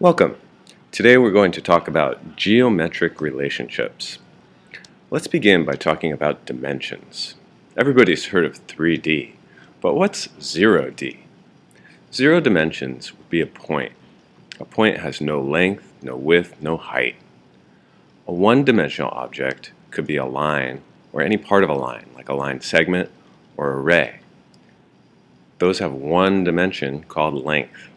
Welcome. Today we're going to talk about geometric relationships. Let's begin by talking about dimensions. Everybody's heard of 3D, but what's 0D? Zero dimensions would be a point. A point has no length, no width, no height. A one-dimensional object could be a line or any part of a line, like a line segment or a ray. Those have one dimension called length.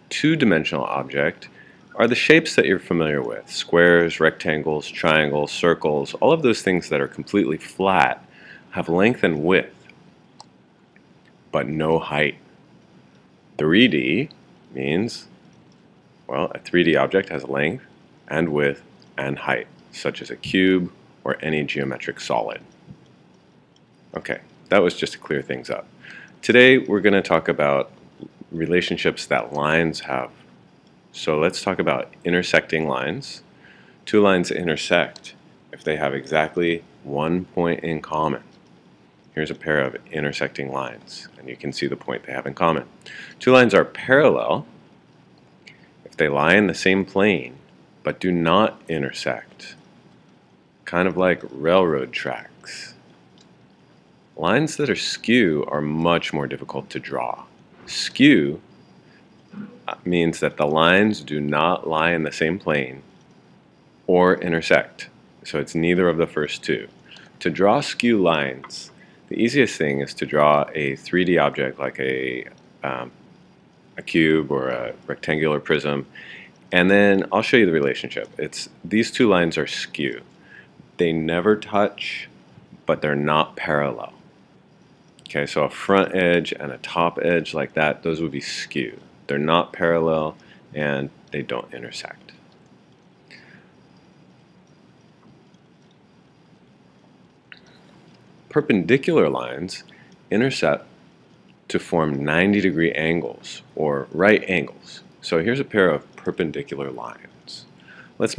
Two-dimensional object are the shapes that you're familiar with: squares, rectangles, triangles, circles. All of those things that are completely flat have length and width, but no height. 3D means, well, a 3D object has length and width and height, such as a cube or any geometric solid. Okay, that was just to clear things up. Today we're going to talk about relationships that lines have. So let's talk about intersecting lines. Two lines intersect if they have exactly one point in common. Here's a pair of intersecting lines, and you can see the point they have in common. Two lines are parallel if they lie in the same plane but do not intersect, kind of like railroad tracks. Lines that are skew are much more difficult to draw. Skew means that the lines do not lie in the same plane or intersect. So it's neither of the first two. To draw skew lines, the easiest thing is to draw a 3D object like a cube or a rectangular prism, and then I'll show you the relationship. These two lines are skew. They never touch, but they're not parallel. Okay, so a front edge and a top edge like that, those would be skew. They're not parallel and they don't intersect. Perpendicular lines intersect to form 90-degree angles or right angles. So here's a pair of perpendicular lines. Let's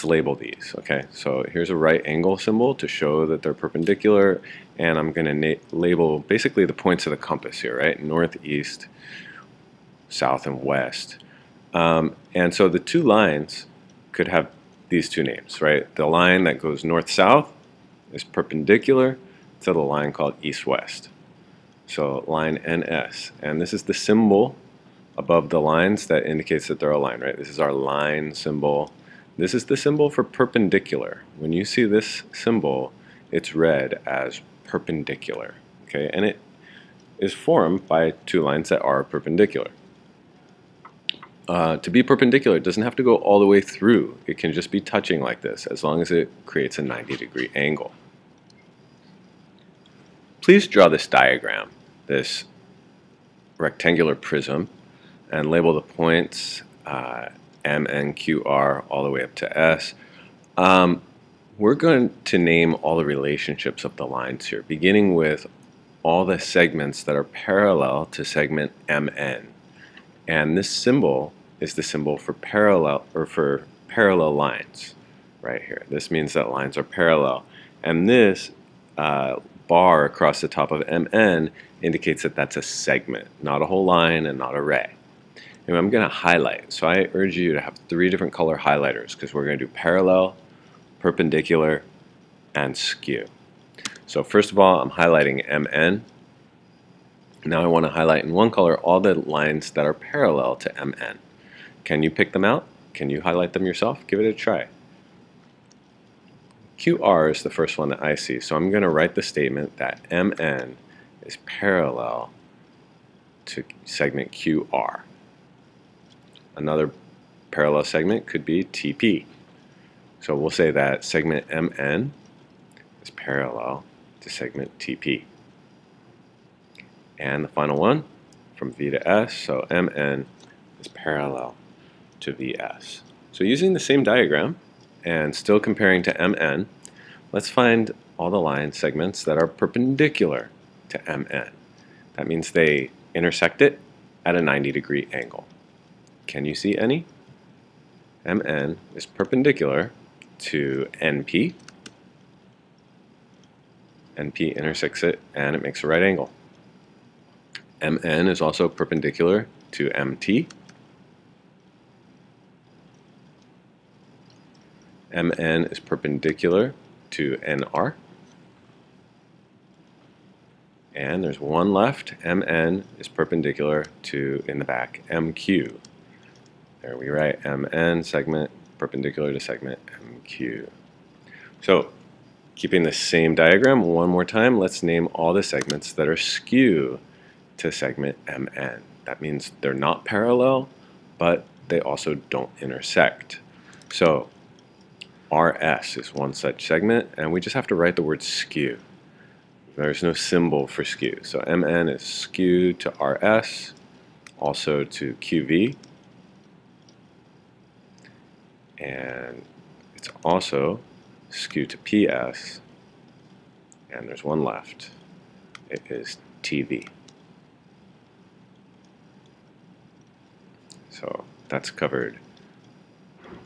label these. Okay, so here's a right angle symbol to show that they're perpendicular, and I'm going to label basically the points of the compass here, right? North, east, south, and west. And so the two lines could have these two names, right? The line that goes north-south is perpendicular to the line called east-west. So line NS, and this is the symbol above the lines that indicates that they're aligned, right? This is our line symbol. This is the symbol for perpendicular. When you see this symbol, it's read as perpendicular, okay? And it is formed by two lines that are perpendicular. To be perpendicular, it doesn't have to go all the way through. It can just be touching like this, as long as it creates a 90-degree angle. Please draw this diagram, this rectangular prism, and label the points M, N, Q, R, all the way up to S. We're going to name all the relationships of the lines here, beginning with all the segments that are parallel to segment MN. And this symbol is the symbol for parallel lines right here. This means that lines are parallel. And this bar across the top of MN indicates that that's a segment, not a whole line and not a ray. And I'm going to highlight. So I urge you to have 3 different color highlighters because we're going to do parallel, perpendicular, and skew. So first of all, I'm highlighting MN. Now I want to highlight in one color all the lines that are parallel to MN. Can you pick them out? Can you highlight them yourself? Give it a try. QR is the first one that I see, so I'm going to write the statement that MN is parallel to segment QR. Another parallel segment could be TP. So we'll say that segment MN is parallel to segment TP. And the final one, from V to S, so MN is parallel to VS. So using the same diagram and still comparing to MN, let's find all the line segments that are perpendicular to MN. That means they intersect it at a 90-degree angle. Can you see any? MN is perpendicular to NP. NP intersects it and it makes a right angle. MN is also perpendicular to MT. MN is perpendicular to NR. And there's one left. MN is perpendicular to, in the back, MQ. There we write MN segment perpendicular to segment MQ. So, keeping the same diagram one more time, let's name all the segments that are skew to segment MN. That means they're not parallel, but they also don't intersect. So, RS is one such segment, and we just have to write the word skew. There's no symbol for skew. So MN is skew to RS, also to QV, and it's also skew to PS, and there's one left. It is TV. So that's covered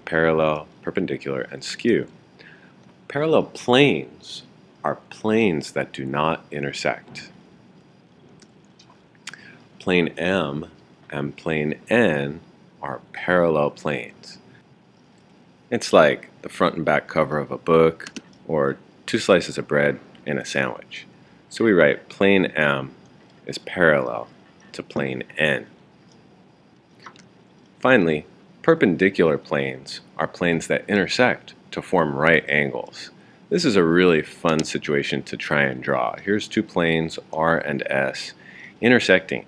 parallel, perpendicular, and skew. Parallel planes are planes that do not intersect. Plane M and plane N are parallel planes. It's like the front and back cover of a book or two slices of bread in a sandwich. So we write plane M is parallel to plane N. Finally, perpendicular planes are planes that intersect to form right angles. This is a really fun situation to try and draw. Here's two planes, R and S, intersecting.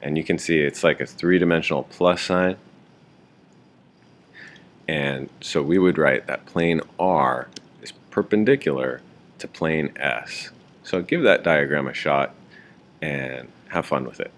And you can see it's like a three-dimensional plus sign. And so we would write that plane R is perpendicular to plane S. So give that diagram a shot and have fun with it.